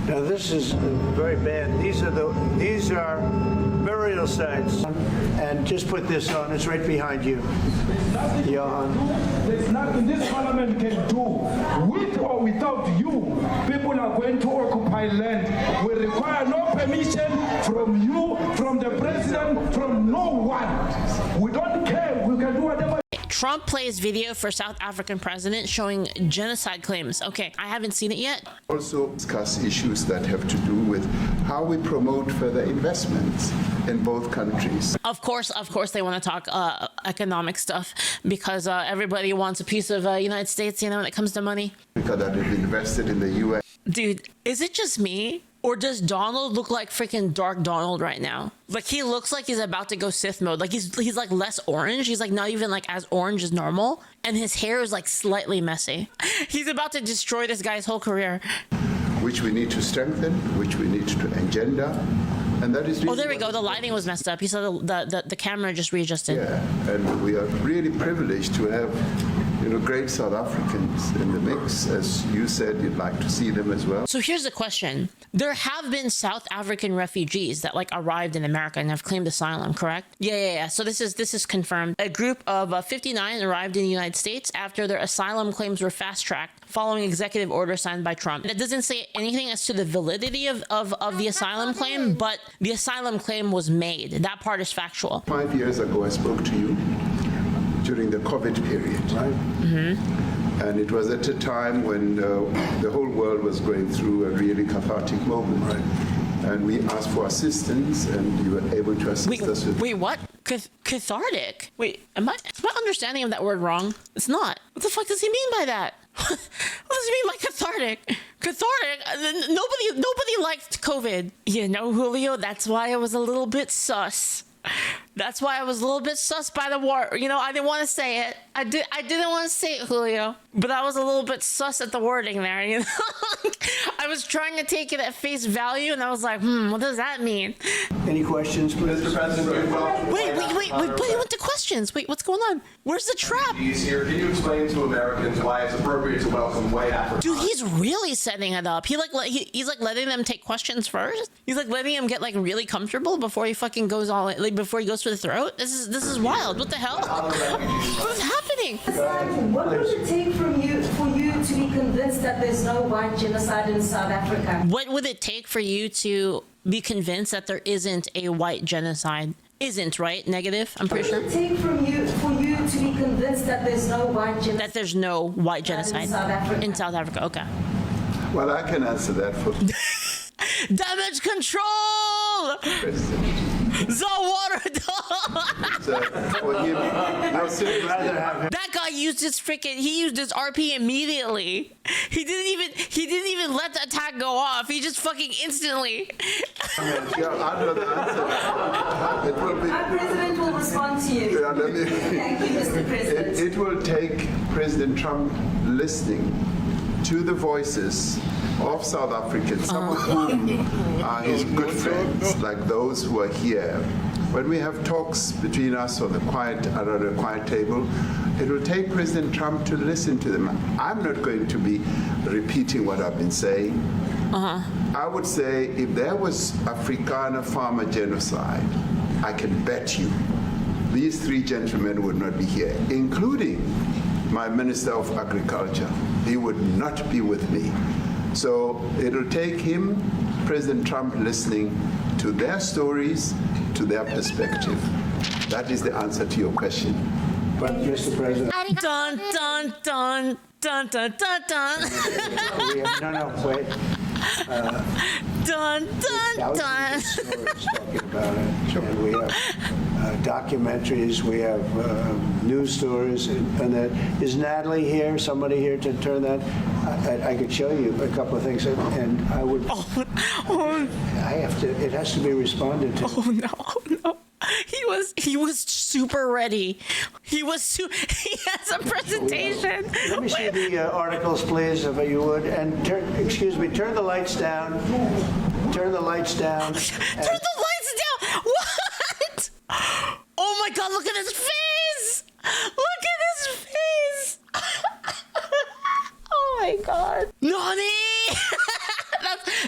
Now this is very bad. These are burial sites. And just put this on. It's right behind you, Johan. There's nothing this parliament can do. With or without you, people are going to occupy land. We require no permission from you, from the president, from no one. We don't care. We can do whatever. Trump plays video for South African president showing genocide claims. Okay, I haven't seen it yet. Also discuss issues that have to do with how we promote further investments in both countries. Of course, they want to talk economic stuff because everybody wants a piece of United States, you know, when it comes to money. That have invested in the U.S. Dude, is it just me? Or does Donald look like freaking Dark Donald right now? Like, he looks like he's about to go Sith mode. Like, he's like less orange. He's like not even like as orange as normal. And his hair is like slightly messy. He's about to destroy this guy's whole career. Which we need to strengthen, which we need to engender. And that is oh, there we go. The lighting was messed up. He said the camera just readjusted. Yeah, and we are really privileged to have, you know, great South Africans in the mix. As you said, you'd like to see them as well. So here's the question. There have been South African refugees that like arrived in America and have claimed asylum, correct? Yeah. So this is confirmed. A group of 59 arrived in the United States after their asylum claims were fast-tracked following executive order signed by Trump. It doesn't say anything as to the validity of the asylum claim, but the asylum claim was made. That part is factual. 5 years ago, I spoke to you during the COVID period. Right. Mm-hmm. And it was at a time when the whole world was going through a really cathartic moment. Right. And we asked for assistance, and you were able to assist us with... Wait, what? Cathartic? Wait, is my understanding of that word wrong? It's not. What the fuck does he mean by that? What does he mean by cathartic? Cathartic? Nobody liked COVID. You know, Julio, that's why I was a little bit sus. That's why I was a little bit sus by the war. You know, I didn't want to say it. I didn't want to say it, Julio. But I was a little bit sus at the wording there, you know? I was trying to take it at face value, and I was like, what does that mean? Any questions, please? Mr. President, wait, he went to questions. Wait, what's going on? Where's the trap? Here. Can you explain to Americans why it's appropriate to welcome white Africans? Dude, he's really setting it up. He's like letting them take questions first. He's like letting them get like really comfortable before he fucking goes all like before he goes for the throat. This is wild. What the hell? What's happening? What would it take for you to be convinced that there's no white genocide in South Africa? What would it take for you to be convinced that there isn't a white genocide? Isn't, right? Negative, I'm pretty sure. What would it take for you to be convinced that there's no white genocide? That there's no white genocide in South Africa. Okay. Well, I can answer that for... Damage control! The water dog! That guy used his he used his RP immediately. He didn't even let the attack go off. He just fucking instantly. Yeah, I know the answer. Our president will respond to you. Yeah, Thank you, Mr. President. It will take President Trump listening to the voices of South Africans, some of whom are his good friends, like those who are here. When we have talks between us on around a quiet table, it will take President Trump to listen to them. I'm not going to be repeating what I've been saying. I would say if there was Afrikaner farmer genocide, I can bet you these three gentlemen would not be here, including my Minister of Agriculture. He would not be with me. So it'll take him, President Trump, listening to their stories, to their perspective. That is the answer to your question. But, Mr. President... Dun, dun, dun, dun, dun, dun, dun. No, wait. Dun, dun, dun. Stories talking about it. Sure. And we have documentaries, we have news stories, and that. Is Natalie here? Somebody here to turn that? I could show you a couple of things, and I would. I have to. It has to be responded to. Oh no. He was super ready. He has a presentation. Let me see the articles, please, if you would. And turn the lights down. Turn the lights down. Turn the lights down. What? Oh my God! Look at his face. Look at his face. Oh my God. Nani?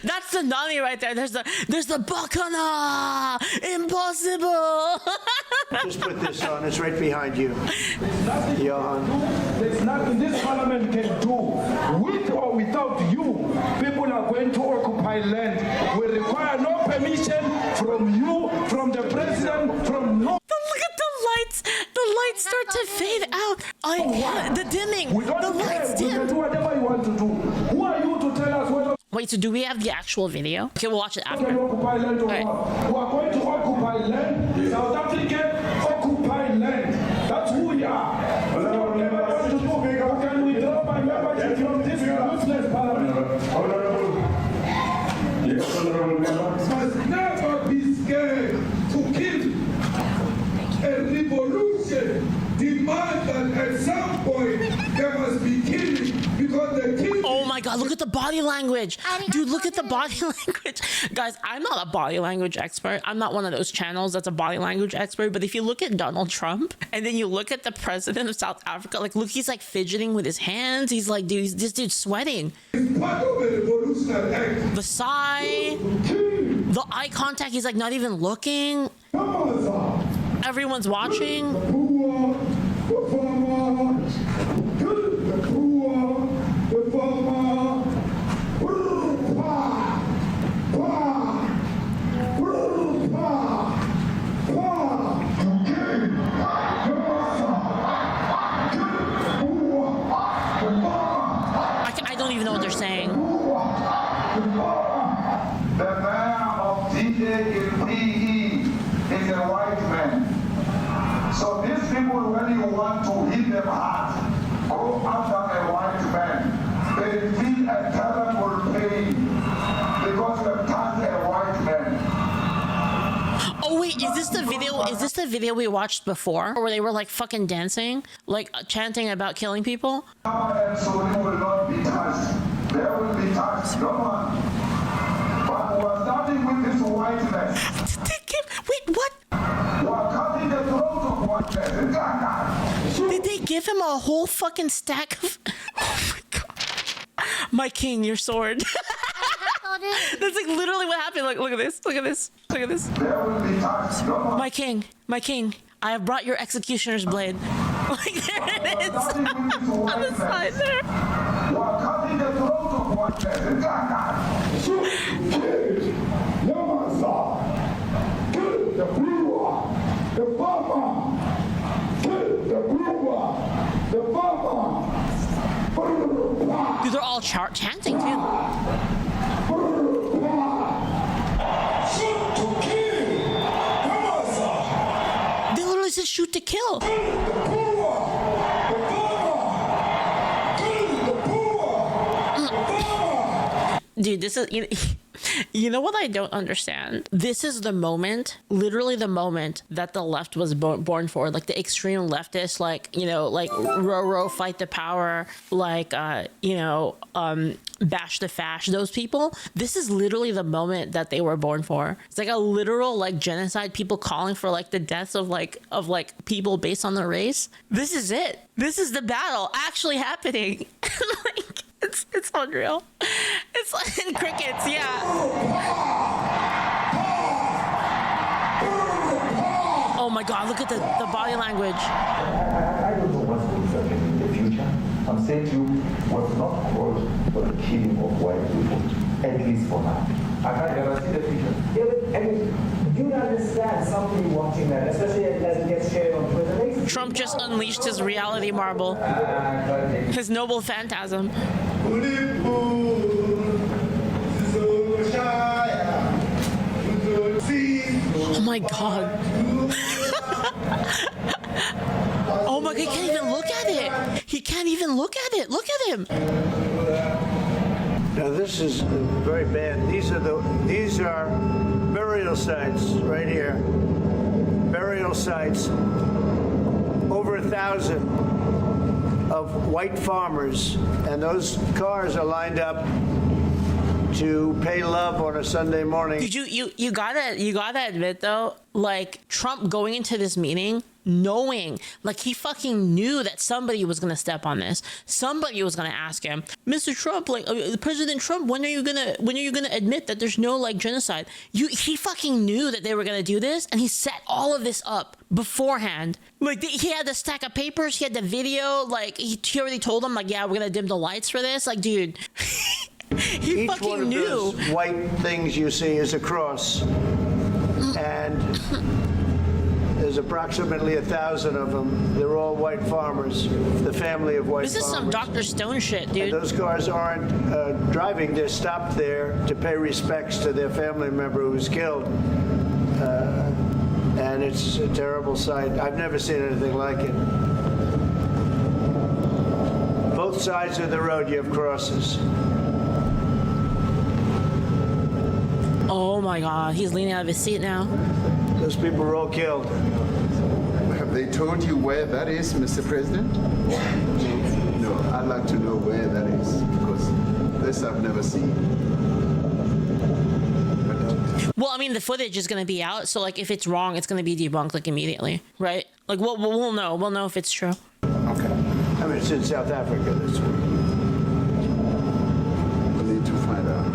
That's tsunami right there. There's the Bacana. Impossible. Just put this on. It's right behind you. Johan. There's nothing this parliament can do. With or without you, people are going to occupy land. We require no permission from you, from the president, from no. Look at the lights. The lights start to fade out. The dimming. We don't The care. lights You can dim. do whatever you want to do. Who are you to tell us whether Wait, so do we have the actual video? Okay, we'll watch it we can after. occupy land or Right. not? We are going to occupy land. South Africa occupy land. That's who we are. Whatever we want to do, can we drop my membership from this useless parliament? Must never be scared to kill. A revolution demands that at some point there must be killing because the killing. Oh my god, look at the body language. Dude, look at the body language. Guys, I'm not a body language expert. I'm not one of those channels that's a body language expert. But if you look at Donald Trump and then you look at the president of South Africa, like, look, he's like fidgeting with his hands. He's like, dude, this dude's sweating. Part of a revolutionary act. The sigh, the eye contact, he's like not even looking. Come on, sir. Everyone's watching. Poor, the farmer, the poor, the farmer, I don't even know what they're saying. The man of D-A-N-P-E is a white man. So these people, when you want to hit them hard, go after a white man. They feel a terrible pain because you have touched a white man. Oh wait, is this the video? Is this the video we watched before, where they were like fucking dancing, like chanting about killing people? And so they will not be touched. They will be touched. No one. But we are starting with this whiteness. Wait, what? We are cutting the throat of whiteness. Did they give him a whole fucking stack of? Oh my god, my king, your sword. That's like literally what happened. Like, look at this. Look at this. Look at this. They will be touched. No one. My king, I have brought your executioner's blade. Like, there it is. On the side there. We are cutting the throat of whiteness. Kill the brewer, the farmer, kill the brewer, the farmer. Dude, they're all chanting too. Shoot to kill. Come on, sir. They literally said shoot to kill. The brewer, the farmer, kill the brewer, the farmer. Dude, this is you know what I don't understand? This is the moment, literally the moment that the left was born for. Like the extreme leftists, like, you know, like row fight the power, like you know, bash the fash, those people. This is literally the moment that they were born for. It's like a literal like genocide, people calling for like the deaths of like people based on their race. This is it. This is the battle actually happening. Like, it's unreal. It's like crickets, yeah. Oh my god, look at the body language. I don't know what's going to happen in the future. I'm saying to you, what's not called for the killing of white people, at least for now. I can't ever see the future. Yeah, but, I mean, do you understand somebody watching that, especially as it gets shared on Twitter? Trump just unleashed his reality marble, his noble phantasm. Oh my god. Oh my god, he can't even look at it. He can't even look at it. Look at him. Now this is very bad. These are burial sites right here. Burial sites. Over 1,000 of white farmers, and those cars are lined up to pay love on a Sunday morning. Did you gotta admit though, like Trump going into this meeting, knowing, like he fucking knew that somebody was gonna step on this. Somebody was gonna ask him, Mr. Trump, like President Trump, when are you gonna admit that there's no like genocide? He fucking knew that they were gonna do this, and he set all of this up beforehand. Like he had the stack of papers, he had the video, like he already told them, like, yeah, we're gonna dim the lights for this. Like, dude. He Each fucking one of knew. those white things you see is a cross, and there's approximately 1,000 of them. They're all white farmers, the family of white farmers. This is some Dr. Stone shit, dude. And those cars aren't driving, they're stopped there to pay respects to their family member who was killed. And it's a terrible sight. I've never seen anything like it. Both sides of the road, you have crosses. Oh my God, he's leaning out of his seat now. Those people were all killed. Have they told you where that is, Mr. President? No, I'd like to know where that is, because this I've never seen. Well, I mean, the footage is going to be out, so like if it's wrong, it's going to be debunked like immediately, right? Like we'll know. We'll know if it's true. Okay. I mean, it's in South Africa this week. We need to find out.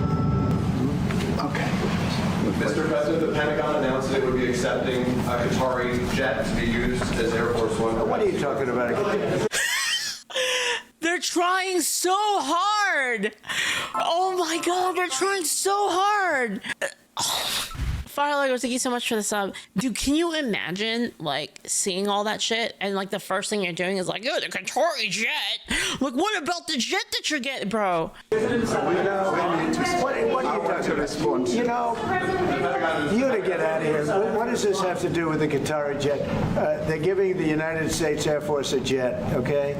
Okay. Mr. President, the Pentagon announced that it would be accepting a Qatari jet to be used as Air Force One. What are you talking about? They're trying so hard. Oh my God, they're trying so hard. Firelogos, thank you so much for the sub. Dude, can you imagine, like, seeing all that shit and, like, the first thing you're doing is like, oh, the Qatari jet. Like, what about the jet that you're getting, bro? What are you talking about? You know, you gotta get out of here. What does this have to do with the Qatari jet? They're giving the United States Air Force a jet, okay?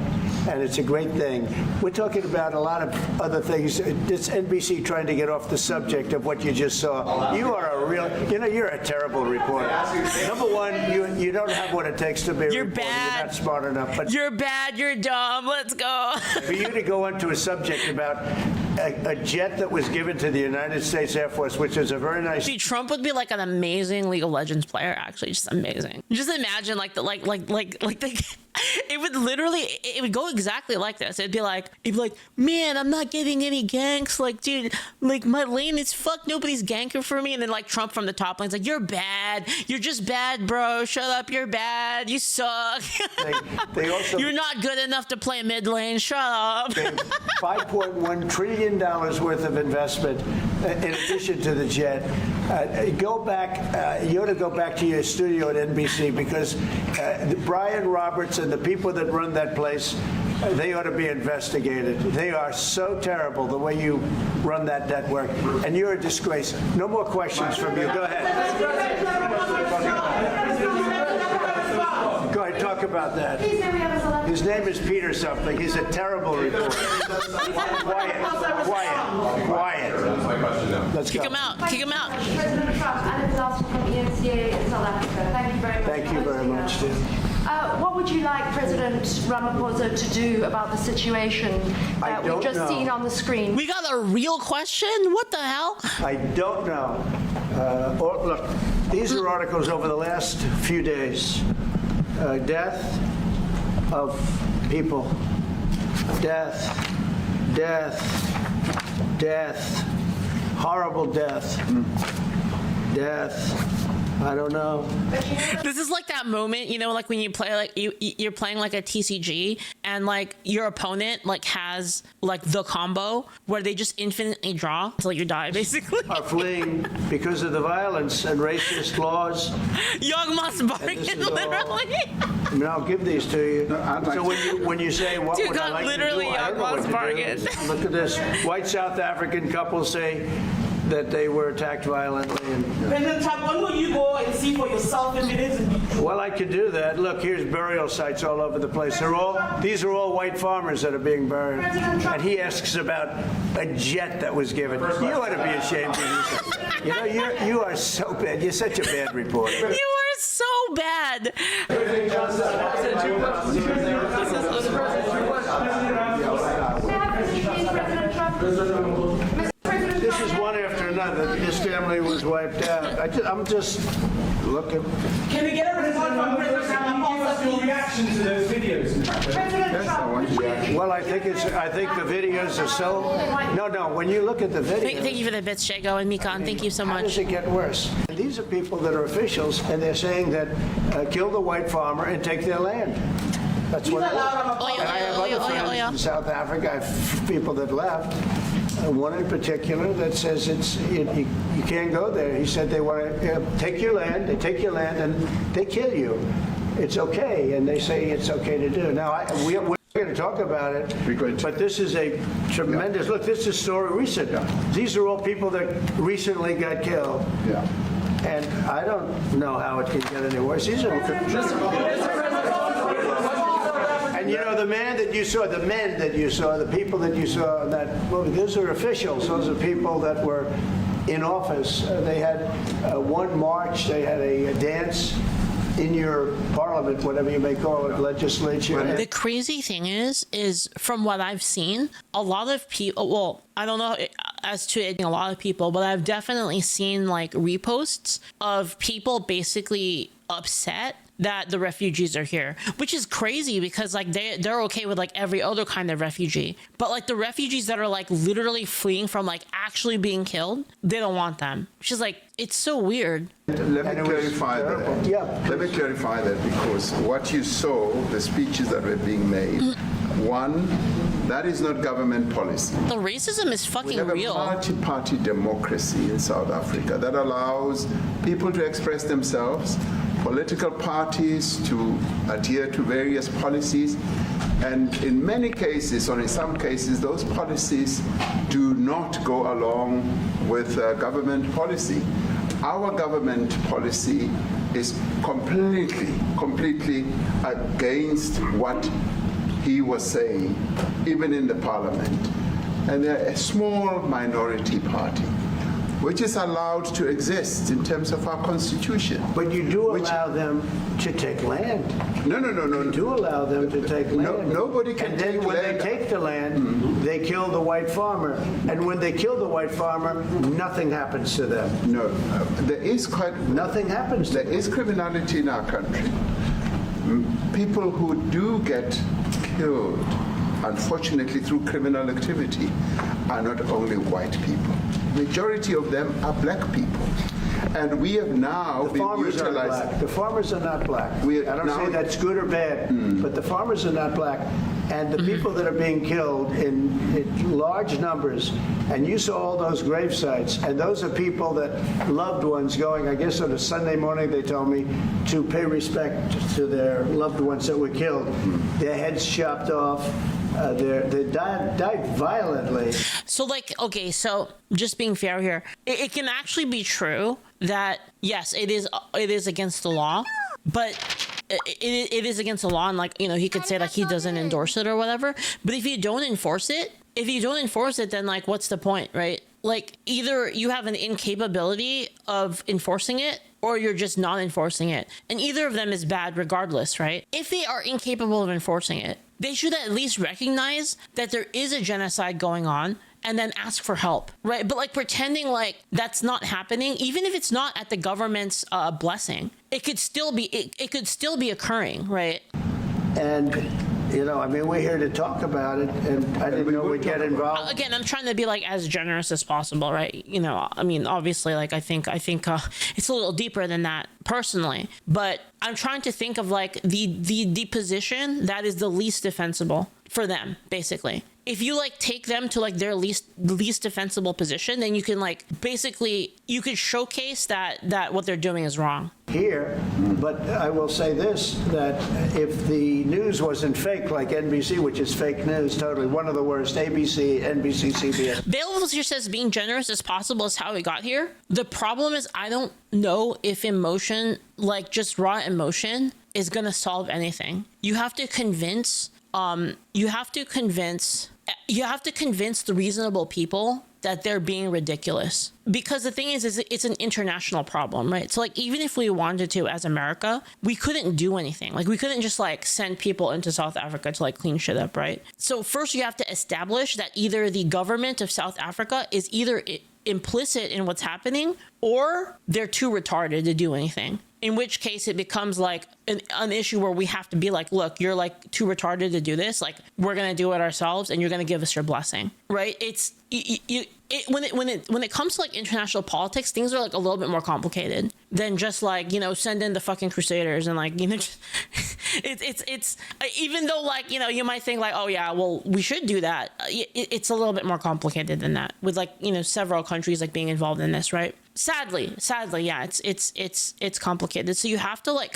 And it's a great thing. We're talking about a lot of other things. It's NBC trying to get off the subject of what you just saw. You are a real, you know, you're a terrible reporter. Number one, you don't have what it takes to be a You're reporter. bad. You're not smart enough. But You're bad, you're dumb, let's go. for you to go into a subject about a jet that was given to the United States Air Force, which is a very nice. Dude, Trump would be like an amazing League of Legends player, actually, just amazing. Just imagine like it would literally, it would go exactly like this. It'd be like, man, I'm not getting any ganks. Like, dude, like my lane is fucked. Nobody's ganking for me. And then like Trump from the top lane's like, you're bad. You're just bad, bro. Shut up. You're bad. You suck. They also, you're not good enough to play mid lane. Shut up. $5.1 trillion worth of investment in addition to the jet. Go back, you ought to go back to your studio at NBC because Brian Roberts and the people that run that place, they ought to be investigated. They are so terrible the way you run that network, and you're a disgrace. No more questions from you. Go ahead. Go ahead, talk about that. His name is Peter something. He's a terrible reporter. Quiet. That's my question now. Let's Kick go. him out. Kick him out. President Trump, Alex Larson from ENCA in South Africa. Thank you very much. Thank you very much, Tim. What would you like President Ramaphosa to do about the situation that we've just seen on the screen? We got a real question? What the hell? I don't know. Look, these are articles over the last few days. Death of people. Death. Horrible death. Death. I don't know. This is like that moment, you know, like when you play, like you're playing like a TCG and like your opponent like has like the combo where they just infinitely draw until you die, basically. Are fleeing because of the violence and racist laws. Young must bargain, this is all- literally. I mean, I'll give these to you. So when you say what Dude would I got like to do, literally I don't know young what must to do. bargain. Look at this. White South African couple say that they were attacked violently. And, President Trump, when will you go and see for yourself if it is indeed true? well, I could do that. Look, here's burial sites all over the place. These are all white farmers that are being buried. And he asks about a jet that was given. You ought to be ashamed of yourself. You know, you are so bad. You're such a bad reporter. You are so bad. President Trump. This is one after another. that this family was wiped out. I'm just looking. Can we get a report from President Ramaphosa, Your please? reaction to those videos. President Trump. Well, I think the videos are so. No. When you look at the videos, Thank you for the bits, Jago and Mikan. Thank you so how does much. it get worse? And these are people that are officials, and they're saying that kill the white farmer and take their land. That's what it is. And I have other friends in South Africa. I have people that left. One in particular that says you can't go there. He said they want to take your land. They take your land and they kill you. It's okay, and they say it's okay to do. Now we're going to talk about it, but this is a tremendous look. This is story recent. These are all people that recently got killed. Yeah. And I don't know how it can get any worse. These are. And you know, the men that you saw, the people that you saw in that movie, those are officials. Those are people that were in office. They had one march, they had a dance in your parliament, whatever you may call it, legislature. The crazy thing is from what I've seen, a lot of people, well, I don't know as to a lot of people, but I've definitely seen like reposts of people basically upset that the refugees are here, which is crazy because like they're okay with like every other kind of refugee, but like the refugees that are like literally fleeing from like actually being killed, they don't want them, which is like, it's so weird. Let me clarify that. Yeah. Let me clarify that, because what you saw, the speeches that were being made, one, that is not government policy. The racism is fucking real. We have a multi-party democracy in South Africa that allows people to express themselves, political parties to adhere to various policies, and in many cases, or in some cases, those policies do not go along with government policy. Our government policy is completely against what he was saying, even in the parliament. And they're a small minority party, which is allowed to exist in terms of our constitution. But you do allow them to take land. No. You do allow them to take land. Nobody can take land. And then when they take the land, they kill the white farmer. And when they kill the white farmer, nothing happens to them. No, there is nothing happens to them. There is criminality in our country. People who do get killed, unfortunately through criminal activity, are not only white people. Majority of them are black people. And we have now been utilizing. The farmers are not black. I don't say that's good or bad, but the farmers are not black. And the people that are being killed in large numbers, and you saw all those grave sites, and those are people that loved ones going, I guess on a Sunday morning, they told me, to pay respect to their loved ones that were killed. Their heads chopped off. They died violently. So, like, okay, so just being fair here, it can actually be true that, yes, it is against the law, but it is against the law, and like, you know, he could say like he doesn't endorse it or whatever. But if you don't enforce it, then like, what's the point, right? Like, either you have an incapability of enforcing it, or you're just not enforcing it. And either of them is bad regardless, right? If they are incapable of enforcing it, they should at least recognize that there is a genocide going on and then ask for help, right? But like pretending like that's not happening, even if it's not at the government's blessing, it could still be occurring, right? And you know, I mean, we're here to talk about it, and I didn't know we'd get involved. Again, I'm trying to be like as generous as possible, right? You know, I mean, obviously, like I think it's a little deeper than that personally, but I'm trying to think of like the position that is the least defensible for them, basically. If you like take them to like their least defensible position, then you can like basically you could showcase that what they're doing is wrong. Here, but I will say this, that if the news wasn't fake like NBC, which is fake news, totally one of the worst, ABC, NBC, CBS. Bale here says being generous as possible is how we got here. The problem is I don't know if emotion, like just raw emotion, is gonna solve anything. You have to convince the reasonable people that they're being ridiculous. Because the thing is it's an international problem, right? So like even if we wanted to as America, we couldn't do anything. Like we couldn't just like send people into South Africa to like clean shit up, right? So first you have to establish that either the government of South Africa is either implicit in what's happening, or they're too retarded to do anything. In which case it becomes like an issue where we have to be like, look, you're like too retarded to do this. Like, we're going to do it ourselves and you're going to give us your blessing. Right. When it comes to like international politics, things are like a little bit more complicated than just like, you know, send in the fucking crusaders and like, you know, it's even though like, you know, you might think like, oh yeah, well, we should do that. It's a little bit more complicated than that, with like, you know, several countries like being involved in this, right? Sadly, yeah, it's complicated. So you have to like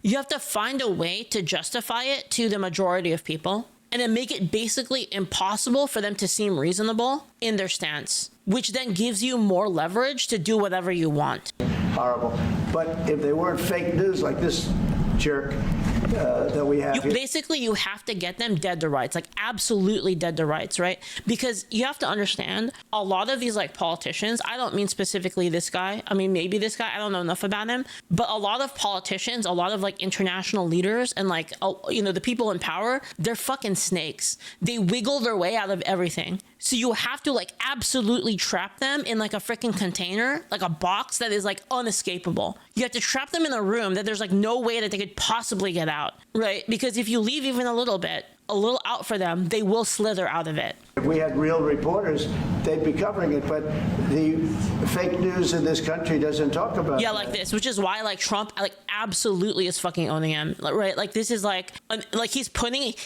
you have to find a way to justify it to the majority of people, and then make it basically impossible for them to seem reasonable in their stance, which then gives you more leverage to do whatever you want. Horrible. But if they weren't fake news like this jerk that we have here. Basically, you have to get them dead to rights, like absolutely dead to rights, right? Because you have to understand, a lot of these like politicians, I don't mean specifically this guy, I mean maybe this guy, I don't know enough about him, but a lot of politicians, a lot of like international leaders and like, you know, the people in power, they're fucking snakes. They wiggle their way out of everything. So you have to like absolutely trap them in like a freaking container, like a box that is like unescapable. You have to trap them in a room that there's like no way that they could possibly get out, right? Because if you leave even a little out for them, they will slither out of it. If we had real reporters, they'd be covering it, but the fake news in this country doesn't talk about that. Like this, which is why like Trump like absolutely is fucking owning him, right? Like this is like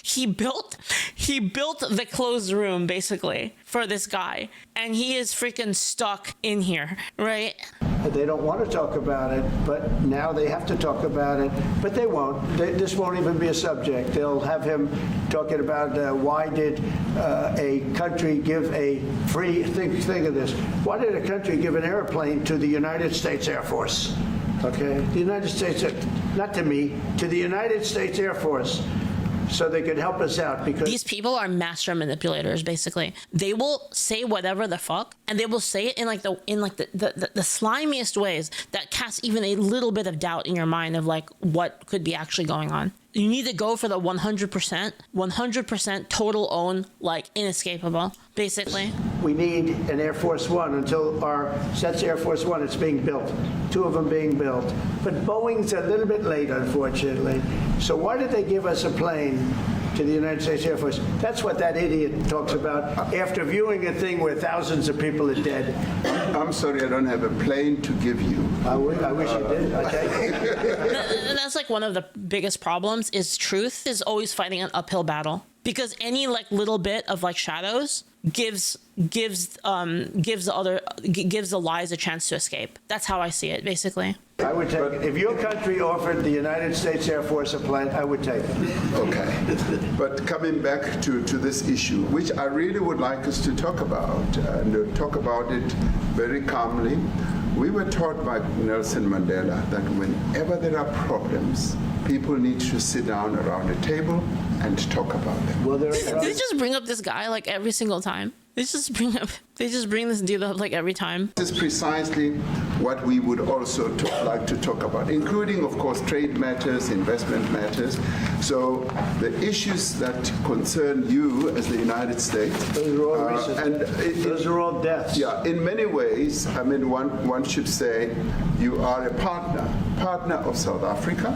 he built the closed room basically for this guy, and he is freaking stuck in here, right? They don't want to talk about it, but now they have to talk about it, but they won't. This won't even be a subject. They'll have him talking about why did a country give a free, think of this, why did a country give an airplane to the United States Air Force? Okay, the United States, not to me, to the United States Air Force, so they could help us out. Because these people are master manipulators. Basically, they will say whatever the fuck, and they will say it in the slimiest ways that cast even a little bit of doubt in your mind of like what could be actually going on. You need to go for the 100% total own, like inescapable, basically. We need an Air Force One until that's Air Force One. It's being built. 2 of them being built. But Boeing's a little bit late, unfortunately. So why did they give us a plane to the United States Air Force? That's what that idiot talks about after viewing a thing where thousands of people are dead. I'm sorry, I don't have a plane to give you. I wish you did. Okay. That's like one of the biggest problems is truth is always fighting an uphill battle, because any like little bit of like shadows gives the lies a chance to escape. That's how I see it, basically. I would take it. If your country offered the United States Air Force a plane, I would take it. Okay. But coming back to this issue, which I really would like us to talk about, and talk about it very calmly. We were taught by Nelson Mandela that whenever there are problems, people need to sit down around a table and talk about them. Well, they just bring up this guy like every single time. They just bring this dude up like every time. This is precisely what we would also like to talk about, including, of course, trade matters, investment matters. So the issues that concern you as the United States. Those are all recent. Those are all deaths. Yeah, in many ways, I mean, one should say you are a partner of South Africa,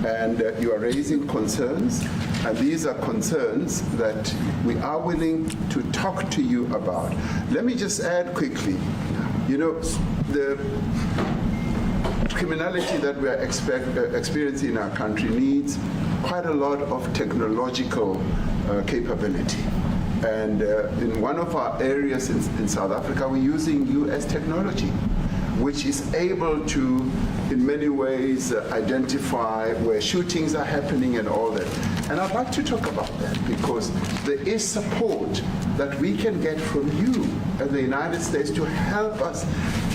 and you are raising concerns, and these are concerns that we are willing to talk to you about. Let me just add quickly, you know, the criminality that we are experiencing in our country needs quite a lot of technological capability. And in one of our areas in South Africa, we're using U.S. technology, which is able to, in many ways, identify where shootings are happening and all that. And I'd like to talk about that because there is support that we can get from you as the United States to help us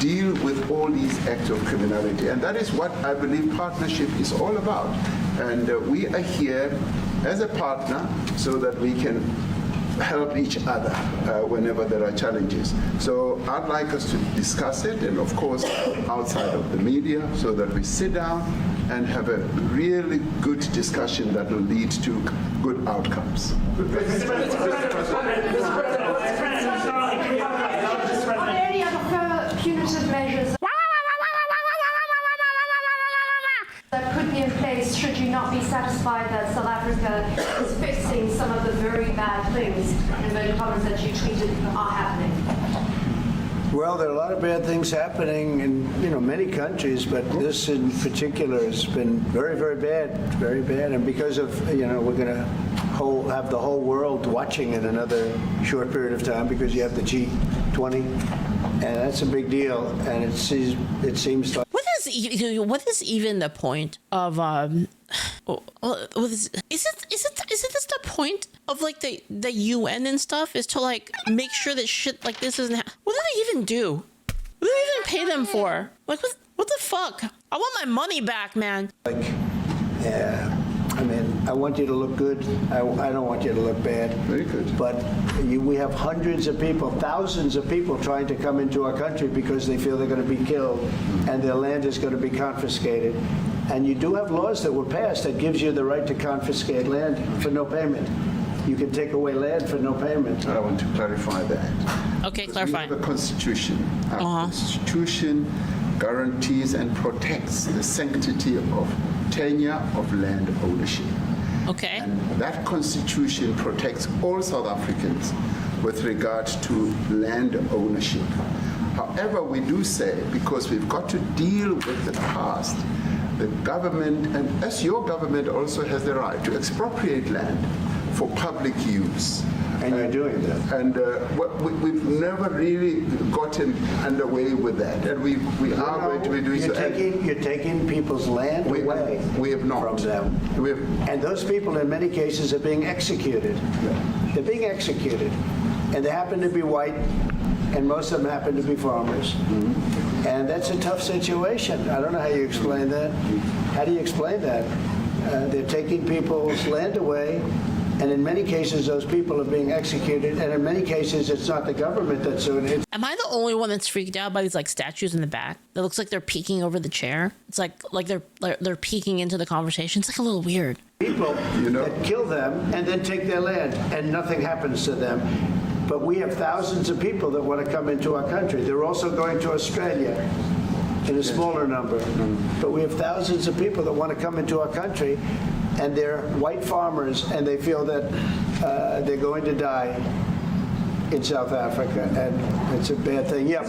deal with all these acts of criminality. And that is what I believe partnership is all about. And we are here as a partner so that we can help each other whenever there are challenges. So I'd like us to discuss it, and of course outside of the media, so that we sit down and have a really good discussion that will lead to good outcomes. Are there any other not be satisfied that South Africa is fixing some of the very bad things, in inverted commas, that you tweeted are happening? Well, there are a lot of bad things happening in many countries, but this in particular has been very, very bad, and because of we're going to have the whole world watching in another short period of time because you have the G20, and that's a big deal, and it seems like. What is even the point of is it just the point of like the UN and stuff is to like make sure that shit like this isn't what do they even do? What do they even pay them for? Like what the fuck? I want my money back, man. Like, yeah. I mean, I want you to look good. I don't want you to look bad. Very good. But we have hundreds of people, thousands of people trying to come into our country because they feel they're going to be killed and their land is going to be confiscated. And you do have laws that were passed that gives you the right to confiscate land for no payment. You can take away land for no payment. I want to clarify that. Okay, clarify. We have a constitution. Our constitution guarantees and protects the sanctity of tenure of land ownership. Okay. And that constitution protects all South Africans with regard to land ownership. However, we do say, because we've got to deal with the past, the government, and as your government also has the right to expropriate land for public use. And you're doing that. And we've never really gotten underway with that. And we are going to be doing so. You're taking people's land away we have not. From them. And those people, in many cases, are being executed. Yeah. They're being executed. And they happen to be white, and most of them happen to be farmers. Mm-hmm. And that's a tough situation. I don't know how you explain that. How do you explain that? They're taking people's land away. And in many cases, those people are being executed. And in many cases, it's not the government that's doing it. Am I the only one that's freaked out by these like statues in the back? That looks like they're peeking over the chair. It's like they're peeking into the conversation. It's like a little weird. People that kill them and then take their land, and nothing happens to them. But we have thousands of people that want to come into our country. They're also going to Australia in a smaller number. But we have thousands of people that want to come into our country. And they're white farmers, and they feel that they're going to die in South Africa, and it's a bad thing. Yeah,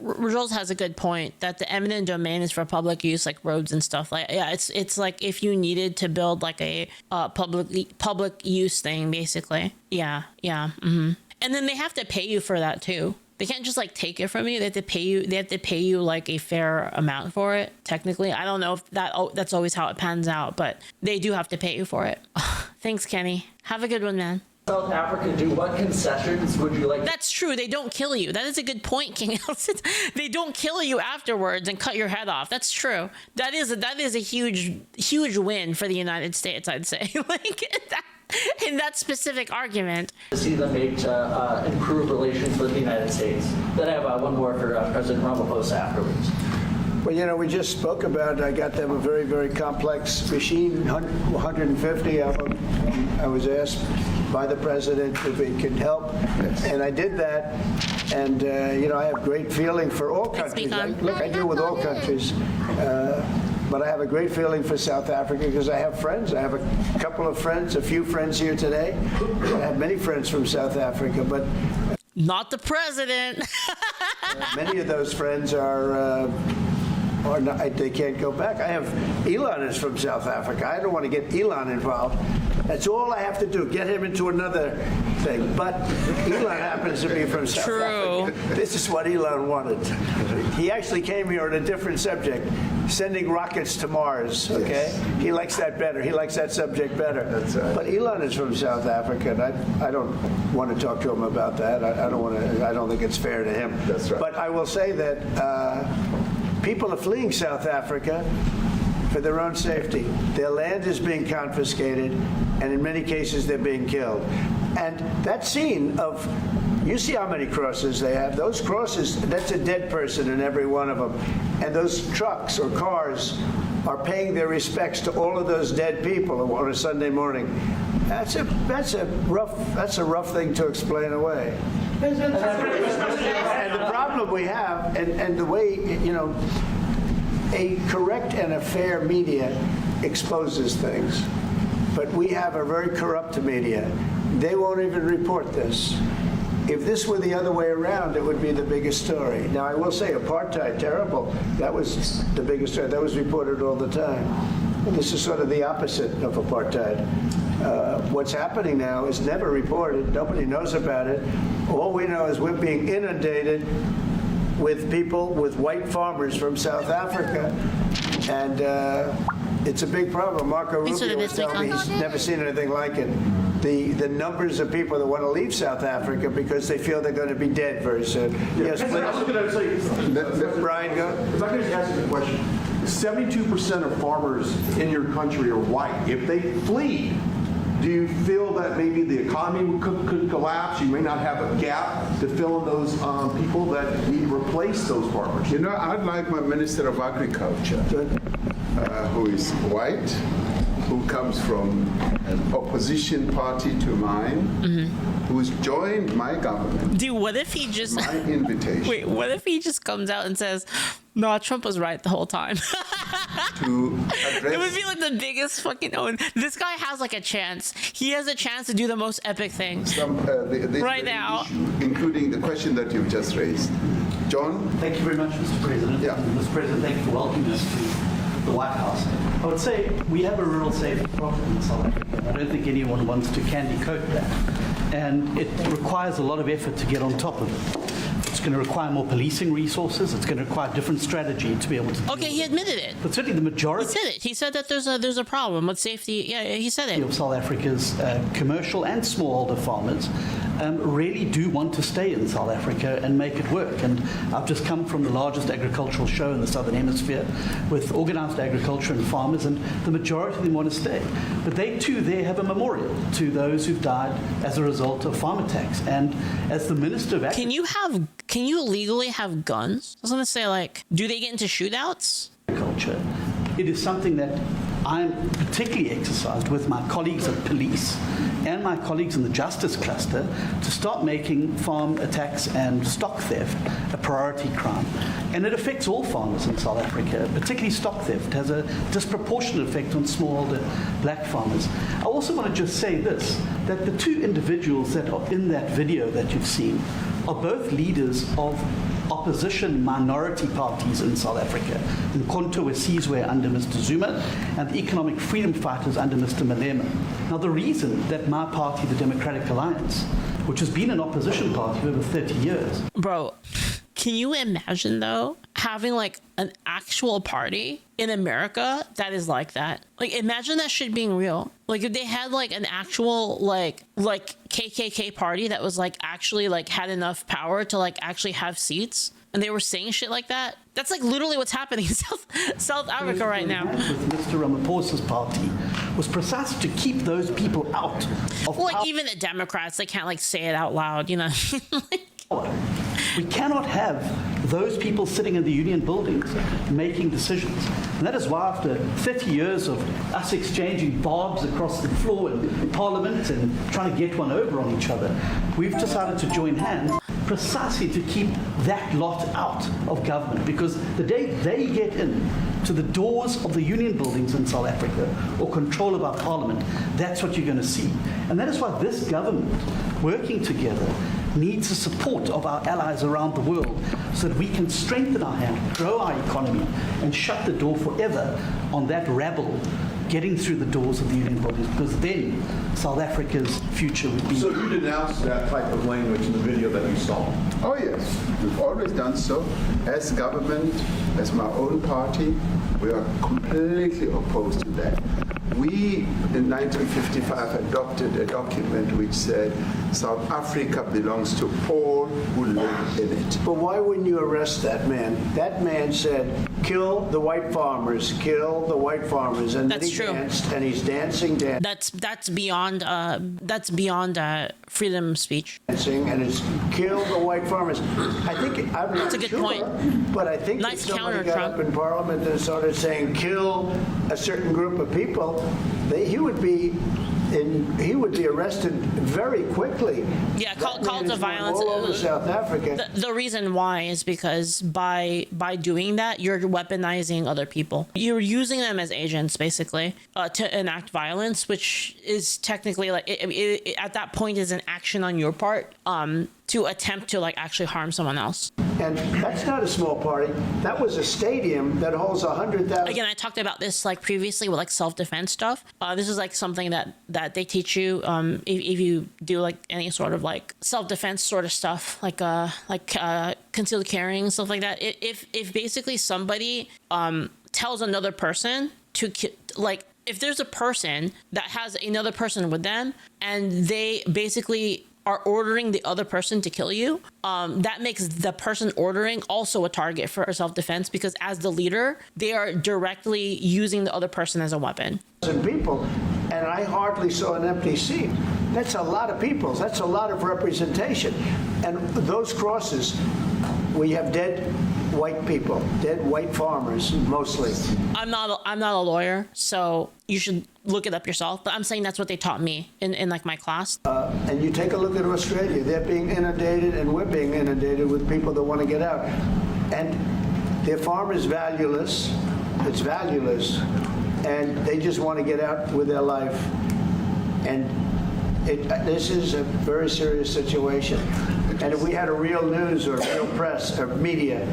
Rajoles has a good point that the eminent domain is for public use, like roads and stuff. Like, yeah, it's like if you needed to build like a public use thing, basically. Yeah. Mm-hmm. And then they have to pay you for that too. They can't just like take it from you. They have to pay you. They have to pay you like a fair amount for it. Technically, I don't know if that's always how it pans out, but they do have to pay you for it. Thanks, Kenny. Have a good one, man. South Africa do? What concessions would you like? That's true. They don't kill you. That is a good point, King Elson. They don't kill you afterwards and cut your head off. That's true. That is a huge win for the United States, I'd say. Like in that specific argument. To see them make improve relations with the United States. Then I have one more for President Ramaphosa afterwards. Well, we just spoke about, I got them a very, very complex machine, 150 of them. I was asked by the president if he could help, and I did that. And, I have great feeling for all countries. I deal with all countries. But I have a great feeling for South Africa because I have friends. I have a few friends here today. I have many friends from South Africa, but not the president. Many of those friends are not, they can't go back. I have Elon is from South Africa. I don't want to get Elon involved. That's all I have to do, get him into another thing. But Elon happens to be from South Africa. This is what Elon wanted. He actually came here on a different subject, sending rockets to Mars, okay? Yes. He likes that better. He likes that subject better. That's right. But Elon is from South Africa, and I don't want to talk to him about that. I don't think it's fair to him. That's right. But I will say that people are fleeing South Africa for their own safety. Their land is being confiscated, and in many cases, they're being killed. And that scene of, you see how many crosses they have. Those crosses, that's a dead person in every one of them. And those trucks or cars are paying their respects to all of those dead people on a Sunday morning. That's a rough thing to explain away. And the problem we have, and the way, a correct and a fair media exposes things. But we have a very corrupt media. They won't even report this. If this were the other way around, it would be the biggest story. Now, I will say apartheid, terrible. That was the biggest story. That was reported all the time. And this is sort of the opposite of apartheid. What's happening now is never reported. Nobody knows about it. All we know is we're being inundated with people, with white farmers from South Africa. And it's a big problem. Marco Rubio was telling me he's never seen anything like it. The numbers of people that want to leave South Africa because they feel they're going to be dead very soon. Yes, please. I was going to say, Brian, go. If I could just ask you a question. 72% of farmers in your country are white. If they flee, do you feel that maybe the economy could collapse? You may not have a gap to fill in those people that need to replace those farmers. I'd like my Minister of Agriculture, who is white, who comes from an opposition party to mine, who's joined my government. Dude, what if he just... My invitation. Wait, what if he just comes out and says, no, Trump was right the whole time? To address... It would be like the biggest fucking... This guy has like a chance. He has a chance to do the most epic things right now. Issue, including the question that you've just raised. John? Thank you very much, Mr. President. Yeah. Mr. President, thank you for welcoming us to the White House. I would say we have a rural safety problem in South Africa. I don't think anyone wants to candy coat that. And it requires a lot of effort to get on top of it. It's going to require more policing resources. It's going to require a different strategy to be able to. Okay, he admitted it. But certainly the majority. He said it. He said that there's a problem with safety. Yeah, he said it. Of South Africa's commercial and smallholder farmers really do want to stay in South Africa and make it work. And I've just come from the largest agricultural show in the Southern Hemisphere with organized agriculture and farmers, and the majority of them want to stay. But they too there have a memorial to those who've died as a result of farm attacks. And as the Minister of Agriculture... Can you legally have guns? I was going to say, like, do they get into shootouts? Agriculture. It is something that I'm particularly exercised with my colleagues at police and my colleagues in the justice cluster to start making farm attacks and stock theft a priority crime. And it affects all farmers in South Africa, particularly stock theft. It has a disproportionate effect on smallholder black farmers. I also want to just say this, that the two individuals that are in that video that you've seen are both leaders of opposition minority parties in South Africa. The Mkhonto weSizwe under Mr. Zuma and the economic freedom fighters under Mr. Malema. Now the reason that my party, the Democratic Alliance, which has been an opposition party for over 30 years. Bro, can you imagine though, having like an actual party in America that is like that? Like imagine that shit being real. Like if they had like an actual like KKK party that was like actually like had enough power to like actually have seats and they were saying shit like that. That's like literally what's happening in South Africa right now. With Mr. Ramaphosa's party was precisely to keep those people out of well, like even the Democrats, they can't like say it out loud, you know. We cannot have those people sitting in the union buildings making decisions. And that is why after 30 years of us exchanging barbs across the floor in Parliament and trying to get one over on each other, we've decided to join hands precisely to keep that lot out of government. Because the day they get in to the doors of the union buildings in South Africa or control of our parliament, that's what you're going to see. And that is why this government, working together, needs the support of our allies around the world so that we can strengthen our hand, grow our economy, and shut the door forever on that rabble getting through the doors of the union bodies, because then South Africa's future would be... So you denounced that type of language in the video that you saw? Oh yes, we've always done so. As government, as my own party, we are completely opposed to that. We, in 1955, adopted a document which said South Africa belongs to all who live in it. But why wouldn't you arrest that man? That man said, kill the white farmers, kill the white farmers. And That's then he true. danced, and he's dancing. That's beyond freedom of speech. Dancing, and it's kill the white farmers. I think that's a good point. But I think Nice if somebody counter, got Trump. up in Parliament and started saying kill a certain group of people, he would be arrested very quickly. Yeah, That call man to is violence. all over South Africa. The reason why is because by doing that, you're weaponizing other people. You're using them as agents, basically, to enact violence, which is technically like it, at that point is an action on your part to attempt to like actually harm someone else. And that's not a small party. That was a stadium that holds 100,000. Again, I talked about this like previously with like self-defense stuff. This is like something that they teach you if you do like any sort of like self-defense sort of stuff, like concealed carrying, stuff like that. If basically somebody tells another person to like, if there's a person that has another person with them and they basically are ordering the other person to kill you, that makes the person ordering also a target for self-defense, because as the leader, they are directly using the other person as a weapon. People, and I hardly saw an empty seat. That's a lot of people. That's a lot of representation. And those crosses, we have dead white people, dead white farmers, mostly. I'm not a lawyer, so you should look it up yourself. But I'm saying that's what they taught me in like my class. And you take a look at Australia. They're being inundated, and we're being inundated with people that want to get out. And their farm is valueless. It's valueless. And they just want to get out with their life. And this is a very serious situation. And if we had a real news or real press or media,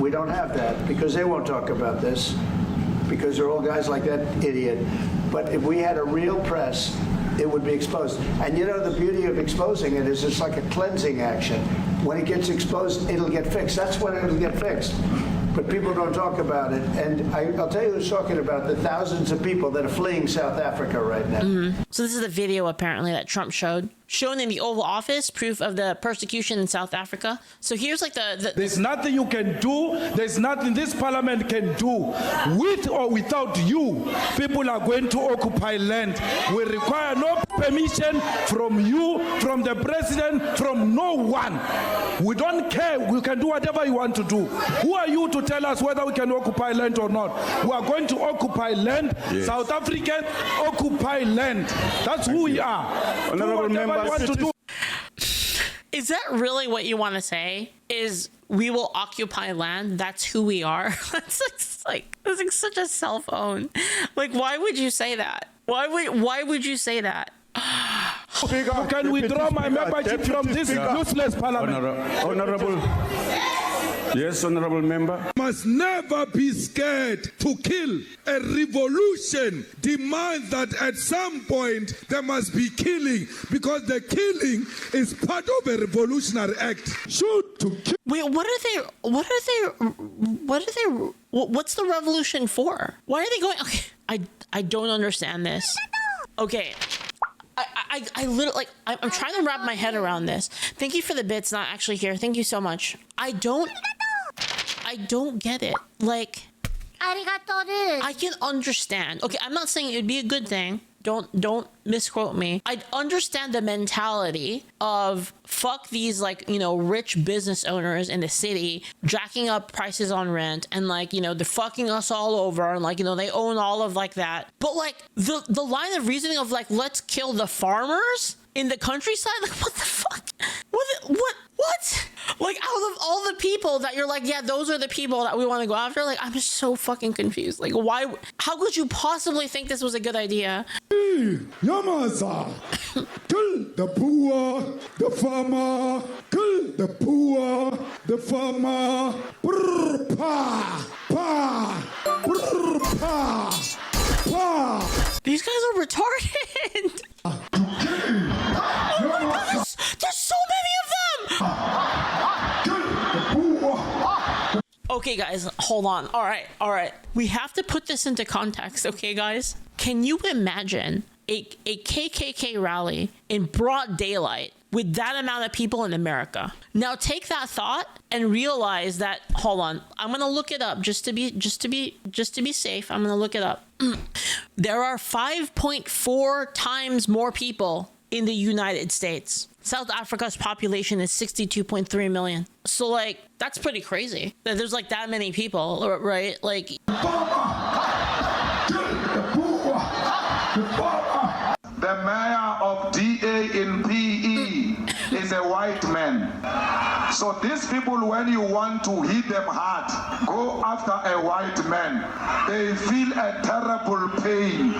we don't have that, because they won't talk about this, because they're all guys like that idiot. But if we had a real press, it would be exposed. And you know, the beauty of exposing it is it's like a cleansing action. When it gets exposed, it'll get fixed. That's when it'll get fixed. But people don't talk about it. And I'll tell you who's talking about the thousands of people that are fleeing South Africa right now. Mm-hmm. So this is the video apparently that Trump showed. Shown in the Oval Office, proof of the persecution in South Africa. So here's like the There's nothing you can do. There's nothing this parliament can do. With or without you, people are going to occupy land. We require no permission from you, from the president, from no one. We don't care. We can do whatever you want to do. Who are you to tell us whether we can occupy land or not? We are going to occupy land. Yes. South African occupy land. That's who we are. Honorable members, is that really what you want to say? Is we will occupy land? That's who we are? That's like such a cell phone. Like, why would you say that? Why would you say that? You can withdraw my membership from this useless parliament. Honorable. Yes, honorable member. Must never be scared to kill. A revolution demands that at some point there must be killing, because the killing is part of a revolutionary act. Shoot to kill. Wait, what's the revolution for? Why are they going? Okay, I don't understand this. Okay. I literally, like, I'm trying to wrap my head around this. Thank you for the bits, not actually here. Thank you so much. I don't get it. Like, I can understand. Okay, I'm not saying it would be a good thing. Don't misquote me. I understand the mentality of fuck these, like, you know, rich business owners in the city jacking up prices on rent, and like, you know, they're fucking us all over, and like, you know, they own all of like that. But like the line of reasoning of like, let's kill the farmers in the countryside, like, what the fuck? What? Like, out of all the people that you're like, yeah, those are the people that we want to go after, like, I'm just so fucking confused. Like, why? How could you possibly think this was a good idea? Yamasa, kill the poor, the farmer, kill the poor, the farmer. Brr, pa, pa, brr, pa, pa. These guys are retarded. Oh my God, there's so many of them. Okay, guys, hold on. All right. We have to put this into context, okay, guys? Can you imagine a KKK rally in broad daylight with that amount of people in America. Now take that thought and realize that, hold on, I'm going to look it up just to be safe. I'm going to look it up. There are 5.4 times more people in the United States. South Africa's population is 62.3 million. So like, that's pretty crazy that there's like that many people, right? Like, the mayor of DA in PE is a white man. So these people, when you want to hit them hard, go after a white man. They feel a terrible pain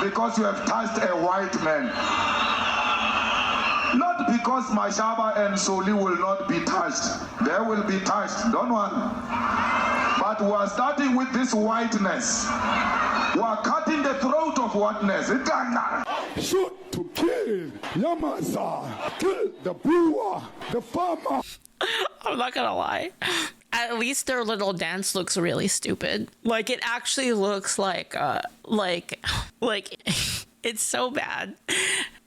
because you have touched a white man. Not because Mashaba and Soli will not be touched. They will be touched, don't worry. But we are starting with this whiteness. We are cutting the throat of whiteness. Shoot to kill, Yamasa, kill the Bua, the farmer. I'm not gonna lie. At least their little dance looks really stupid. Like, it actually looks like it's so bad.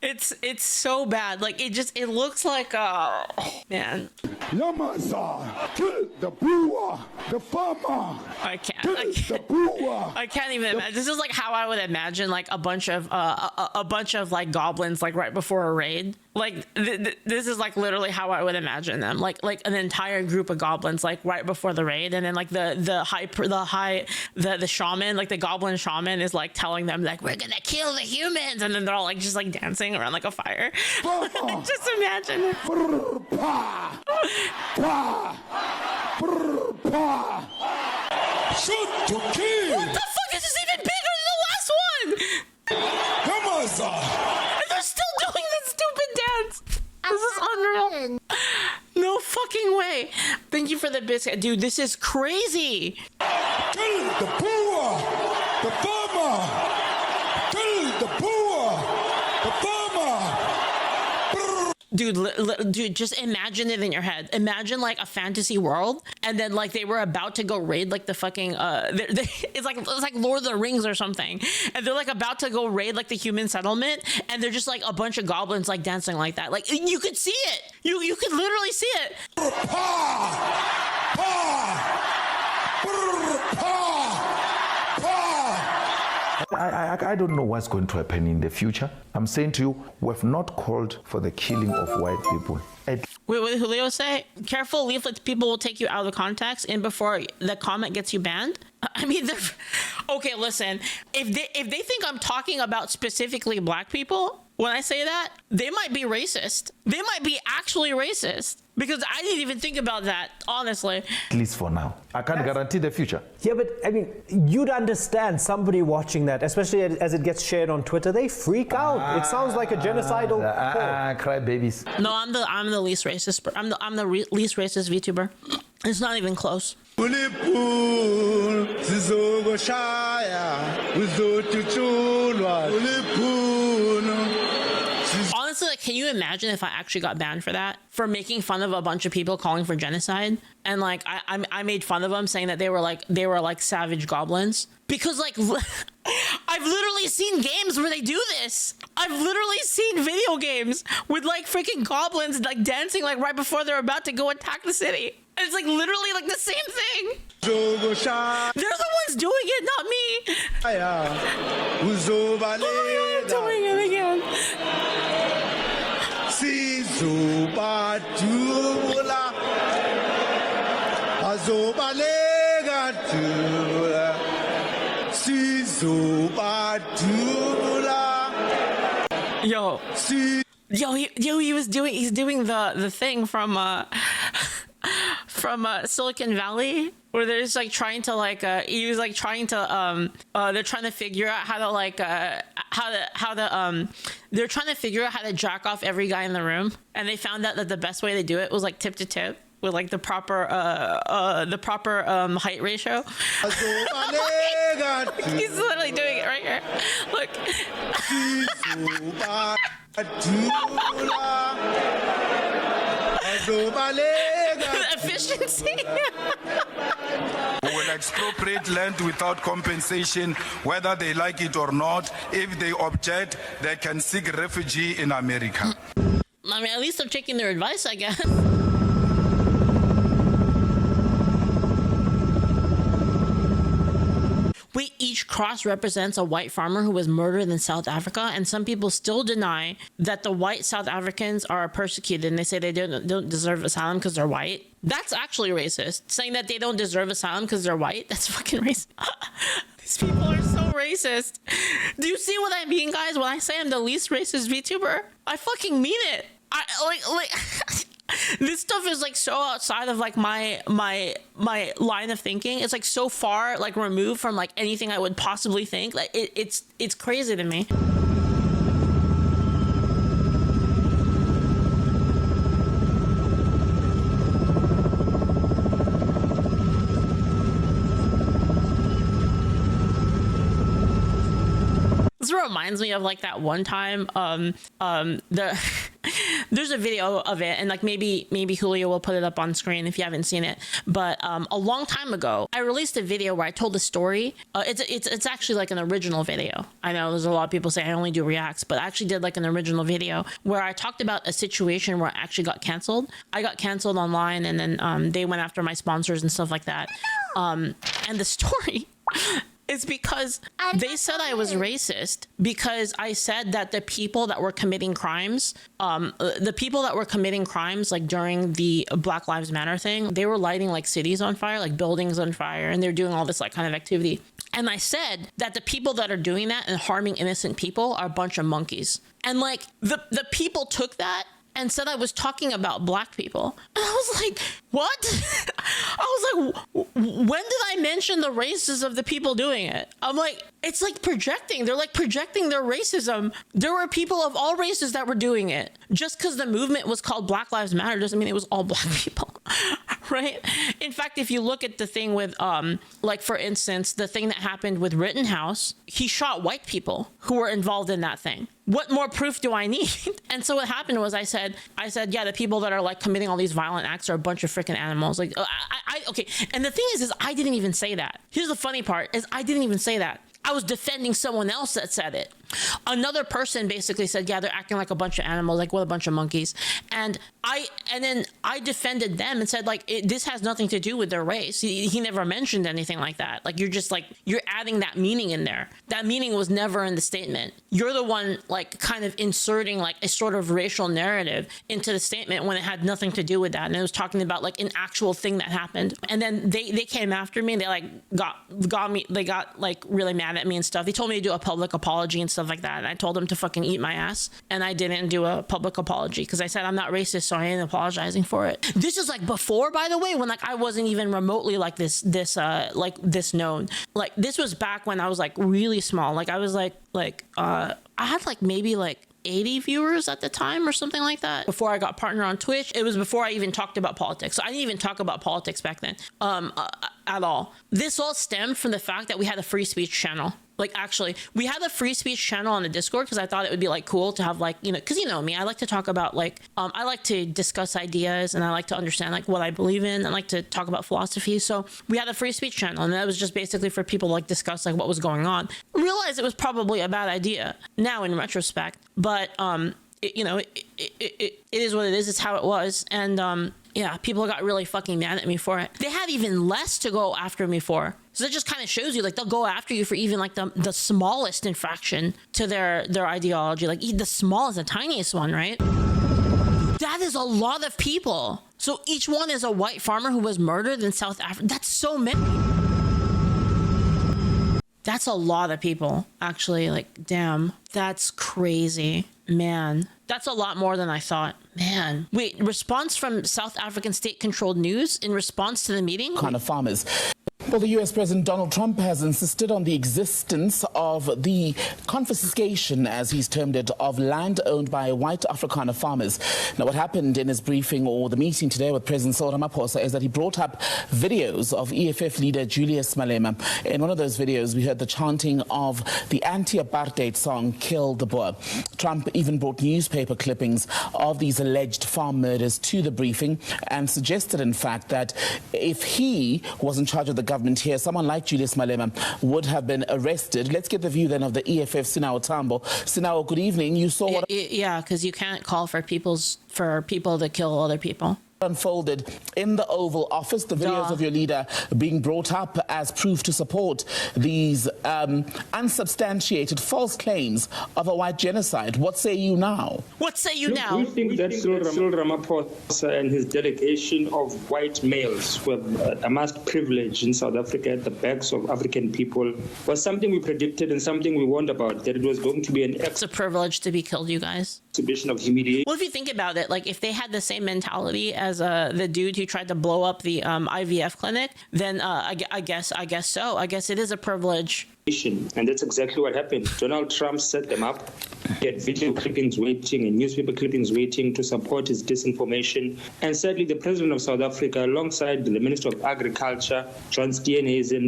It's so bad. Like, it looks like man. Yamasa, kill the Bua, the farmer. I can't even imagine. This is like how I would imagine like a bunch of like goblins like right before a raid. Like this is like literally how I would imagine them. Like an entire group of goblins like right before the raid, and then like the shaman, like the goblin shaman is like telling them like, we're gonna kill the humans, and then they're all like just like dancing around like a fire. Just imagine it. Shoot to kill. What the fuck is this even bigger than the last one? Come on, sir. And they're still doing this stupid dance. This is unreal. No fucking way. Thank you for the biscuit. Dude, this is crazy. Kill the poor, the farmer. Kill the poor, the farmer. Dude, just imagine it in your head. Imagine like a fantasy world, and then like they were about to go raid like the fucking it's like Lord of the Rings or something, and they're like about to go raid like the human settlement, and they're just like a bunch of goblins like dancing like that. Like you could see it. You could literally see it. I don't know what's going to happen in the future. I'm saying to you, we have not called for the killing of white people. Wait, what did Julio say? Careful, leaflets, people will take you out of the context and before the comment gets you banned. I mean, okay, listen, if they think I'm talking about specifically black people, when I say that, they might be racist. They might be actually racist. Because I didn't even think about that, honestly. At least for now. I can't guarantee the future. Yeah, but I mean, you'd understand somebody watching that, especially as it gets shared on Twitter, they freak out. It sounds like a genocidal cry babies. No, I'm the least racist. I'm the least racist VTuber. It's not even close. Honestly, like, can you imagine if I actually got banned for that? For making fun of a bunch of people calling for genocide? And like I made fun of them saying that they were like savage goblins. Because like I've literally seen games where they do this. I've literally seen video games with like freaking goblins like dancing like right before they're about to go attack the city. And it's like literally like the same thing. They're the ones doing it, not me. Oh my God, I'm doing it again. He's doing the thing from Silicon Valley, where they're just like trying to like they're trying to figure out how to like they're trying to figure out how to jack off every guy in the room, and they found out that the best way to do it was like tip to tip with like the proper height ratio. He's literally doing it right here. Look. Efficiency. We will expropriate land without compensation, whether they like it or not. If they object, they can seek refuge in America. I mean, at least they're taking their advice, I guess. Each cross represents a white farmer who was murdered in South Africa, and some people still deny that the white South Africans are persecuted, and they say they don't deserve asylum because they're white. That's actually racist. Saying that they don't deserve asylum because they're white, that's fucking racist. These people are so racist. Do you see what I mean, guys, when I say I'm the least racist VTuber? I fucking mean it. I like this stuff is like so outside of like my line of thinking. It's like so far like removed from like anything I would possibly think. Like it's crazy to me. This reminds me of like that one time there's a video of it, and like maybe Julio will put it up on screen if you haven't seen it, but a long time ago I released a video where I told a story. It's actually like an original video. I know there's a lot of people say I only do reacts, but I actually did like an original video where I talked about a situation where I actually got canceled. I got canceled online, and then they went after my sponsors and stuff like that, and the story is because they said I was racist because I said that the people that were committing crimes, like during the Black Lives Matter thing, they were lighting like cities on fire, like buildings on fire, and they're doing all this like kind of activity. And I said that the people that are doing that and harming innocent people are a bunch of monkeys. And like the people took that and said I was talking about black people. And I was like, what? I was like, when did I mention the races of the people doing it? I'm like, it's like projecting. They're like projecting their racism. There were people of all races that were doing it. Just because the movement was called Black Lives Matter doesn't mean it was all black people. Right? In fact, if you look at the thing with, like for instance, the thing that happened with Rittenhouse, he shot white people who were involved in that thing. What more proof do I need? And so what happened was I said, yeah, the people that are like committing all these violent acts are a bunch of freaking animals. Like, okay. And the thing is I didn't even say that. Here's the funny part is I didn't even say that. I was defending someone else that said it. Another person basically said, yeah, they're acting like a bunch of animals, like what a bunch of monkeys. And then I defended them and said, like, this has nothing to do with their race. He never mentioned anything like that. Like, you're adding that meaning in there. That meaning was never in the statement. You're the one like kind of inserting like a sort of racial narrative into the statement when it had nothing to do with that. And it was talking about like an actual thing that happened. And then they came after me. They like got me. They got like really mad at me and stuff. They told me to do a public apology and stuff like that. And I told them to fucking eat my ass. And I didn't do a public apology because I said I'm not racist, so I ain't apologizing for it. This is like before, by the way, when like I wasn't even remotely like this known. Like this was back when I was like really small. Like I was like I had like maybe like 80 viewers at the time or something like that before I got partner on Twitch. It was before I even talked about politics. So I didn't even talk about politics back then at all. This all stemmed from the fact that we had a free speech channel. Like actually we had a free speech channel on the Discord because I thought it would be like cool to have like, you know, because you know me, I like to talk about like I like to discuss ideas and I like to understand like what I believe in. I like to talk about philosophy. So we had a free speech channel and that was just basically for people to like discuss like what was going on. Realized it was probably a bad idea now in retrospect, but it is what it is. It's how it was. And yeah, people got really fucking mad at me for it. They had even less to go after me for. So that just kind of shows you, like, they'll go after you for even, like, the smallest infraction to their ideology. Like, the smallest, the tiniest one, right? That is a lot of people. So each one is a white farmer who was murdered in South Africa. That's so many. That's a lot of people, actually. Like, damn, that's crazy. Man, that's a lot more than I thought. Man. Wait, response from South African state-controlled news in response to the meeting? Kind of farmers. Well, the U.S. President Donald Trump has insisted on the existence of the confiscation, as he's termed it, of land owned by white Afrikaner farmers. Now, what happened in his briefing or the meeting today with President Cyril Ramaphosa is that he brought up videos of EFF leader Julius Malema. In one of those videos, we heard the chanting of the anti-apartheid song, Kill the Boer. Trump even brought newspaper clippings of these alleged farm murders to the briefing and suggested, in fact, that if he was in charge of the government, government here, someone like Julius Malema would have been arrested. Let's get the view then of the EFF, Sinao Tambo. Sinao, good evening. You saw what... Yeah, because you can't call for people to kill other people. Unfolded in the Oval Office, the videos of your leader being brought up as proof to support these unsubstantiated false claims of a white genocide. What say you now? What say you now? We think that Cyril Ramaphosa and his delegation of white males who have amassed privilege in South Africa at the backs of African people was something we predicted and something we warned about, that it was going to be an It's a privilege to be killed, you guys. Exhibition of humiliation. Well, if you think about it, like if they had the same mentality as the dude who tried to blow up the IVF clinic, then I guess so. I guess it is a privilege. And that's exactly what happened. Donald Trump set them up. He had video clippings waiting and newspaper clippings waiting to support his disinformation. And sadly, the president of South Africa, alongside the Minister of Agriculture, John Steenhuisen,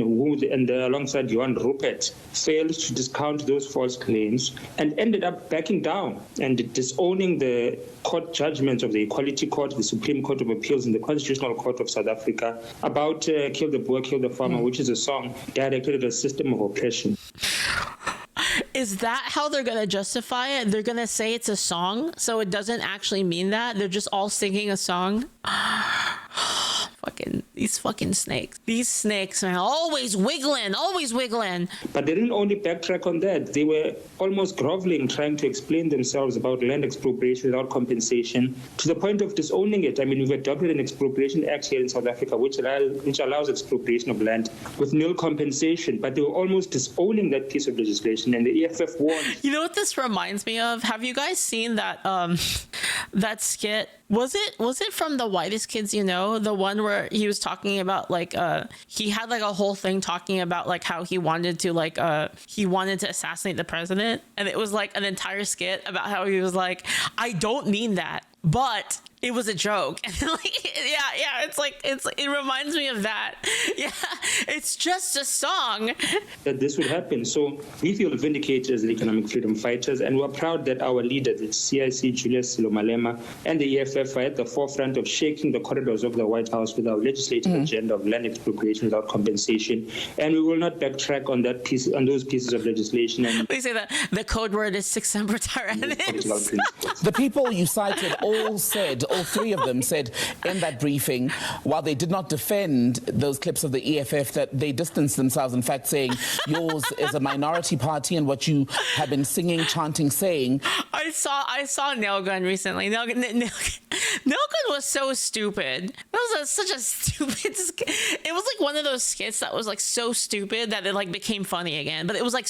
and alongside Johan Rupert, failed to discount those false claims and ended up backing down and disowning the court judgments of the Equality Court, the Supreme Court of Appeals, and the Constitutional Court of South Africa about Kill the Boer, Kill the Farmer, which is a song directed at a system of oppression. Is that how they're going to justify it? They're going to say it's a song, so it doesn't actually mean that. They're just all singing a song. These fucking snakes. These snakes, man, always wiggling. But they didn't only backtrack on that. They were almost groveling, trying to explain themselves about land expropriation without compensation, to the point of disowning it. I mean, we've adopted an expropriation act here in South Africa, which allows expropriation of land with nil compensation. But they were almost disowning that piece of legislation, and the EFF warned. You know what this reminds me of? Have you guys seen that that skit? Was it from the Whitest Kids You Know? The one where he was talking about he had like a whole thing talking about like how he wanted to assassinate the president, and it was like an entire skit about how he was like, I don't mean that, but it was a joke. And it reminds me of that. Yeah, it's just a song. That this would happen. So we feel vindicated as economic freedom fighters, and we're proud that our leader, the CIC, Julius Malema, and the EFF are at the forefront of shaking the corridors of the White House with our legislative agenda of land expropriation without compensation. And we will not backtrack on those pieces of legislation. And they say that the code word is Sic Semper Tyrannis. The people you cited all three of them said in that briefing, while they did not defend those clips of the EFF, that they distanced themselves, in fact, saying yours is a minority party and what you have been singing, chanting, saying. I saw Nailgun recently. Nailgun was so stupid. That was such a stupid skit. It was like one of those skits that was like so stupid that it like became funny again. But it was like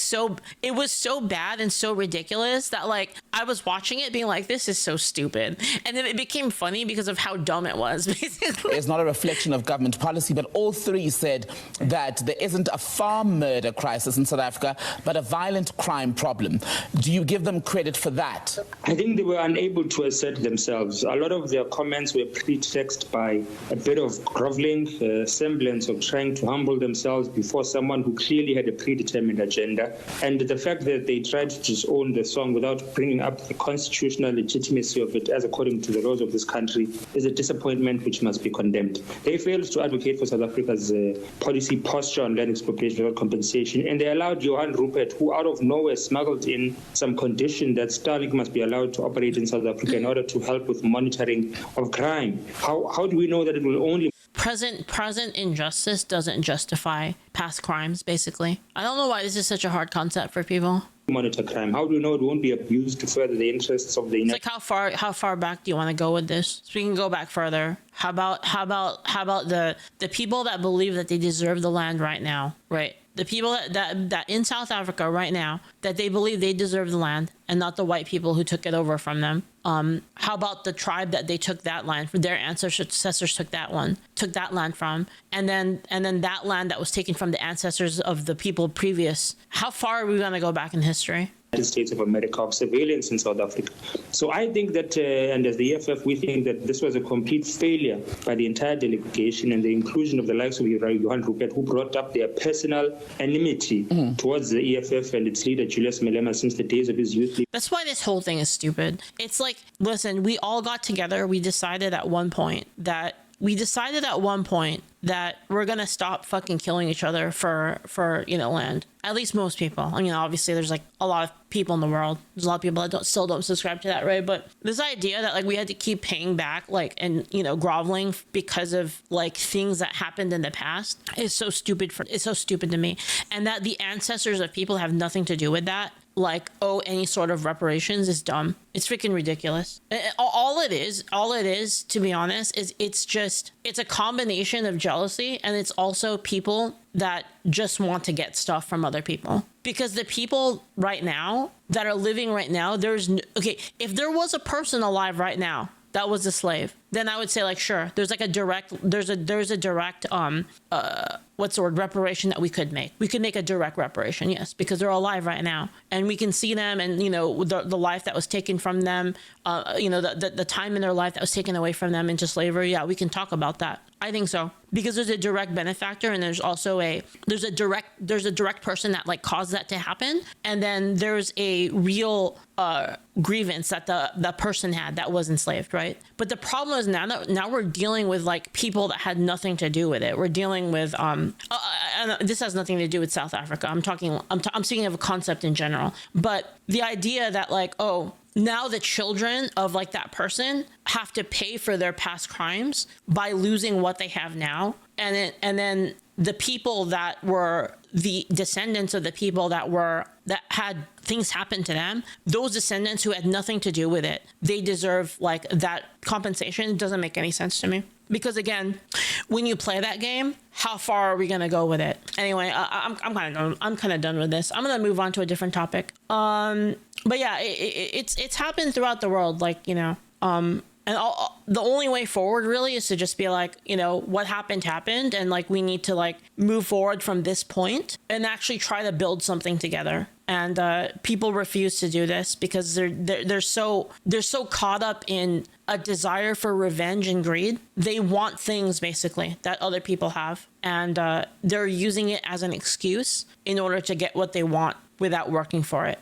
it was so bad and so ridiculous that like I was watching it being like, this is so stupid. And then it became funny because of how dumb it was, basically. It's not a reflection of government policy, but all three said that there isn't a farm murder crisis in South Africa, but a violent crime problem. Do you give them credit for that? I think they were unable to assert themselves. A lot of their comments were pretexted by a bit of groveling, semblance of trying to humble themselves before someone who clearly had a predetermined agenda. And the fact that they tried to disown the song without bringing up the constitutional legitimacy of it as according to the laws of this country is a disappointment which must be condemned. They failed to advocate for South Africa's policy posture on land expropriation without compensation, and they allowed Johan Rupert, who out of nowhere smuggled in some condition that Starlink must be allowed to operate in South Africa in order to help with monitoring of crime. How do we know that it will only... Present injustice doesn't justify past crimes, basically. I don't know why this is such a hard concept for people. Monitor crime. How do we know it won't be abused to further the interests of the... It's like how far back do you want to go with this? So we can go back further. How about the people that believe that they deserve the land right now, right? The people that in South Africa right now, that they believe they deserve the land and not the white people who took it over from them. How about the tribe that they took that land from? Their ancestors took that land from, and then that land that was taken from the ancestors of the people previous. How far are we going to go back in history? United States of America of surveillance in South Africa. So I think that, and as the EFF, we think that this was a complete failure by the entire delegation and the inclusion of the likes of Johan Rupert, who brought up their personal enmity towards the EFF and its leader, Julius Malema, since the days of his youth. That's why this whole thing is stupid. It's like, listen, we all got together. We decided at one point that that we're gonna stop fucking killing each other for land. At least most people. I mean, obviously there's like a lot of people in the world. There's a lot of people that still don't subscribe to that, right? But this idea that like we had to keep paying back like and groveling because of like things that happened in the past is so stupid. It's so stupid to me. And that the ancestors of people have nothing to do with that. Like owe any sort of reparations is dumb. It's freaking ridiculous. All it is, to be honest, is it's a combination of jealousy, and it's also people that just want to get stuff from other people. Because the people right now that are living right now, if there was a person alive right now that was a slave, then I would say like, sure, there's a direct reparation that we could make. We could make a direct reparation, yes, because they're alive right now, and we can see them, and the life that was taken from them, the time in their life that was taken away from them into slavery. Yeah, we can talk about that. I think so, because there's a direct benefactor, and there's also a direct person that like caused that to happen, and then there's a real grievance that the person had that was enslaved, right? But the problem is now we're dealing with like people that had nothing to do with it. We're dealing with this has nothing to do with South Africa. I'm speaking of a concept in general, but the idea that like, oh, now the children of like that person have to pay for their past crimes by losing what they have now, and then the people that were the descendants of the people that had things happen to them, those descendants who had nothing to do with it, they deserve like that compensation. It doesn't make any sense to me. Because again, when you play that game, how far are we gonna go with it? Anyway, I'm kind of done with this. I'm gonna move on to a different topic. But yeah, it's happened throughout the world, like and the only way forward really is to just be like, what happened, and like we need to like move forward from this point and actually try to build something together. And people refuse to do this because they're so caught up in a desire for revenge and greed. They want things basically that other people have, and they're using it as an excuse in order to get what they want without working for it.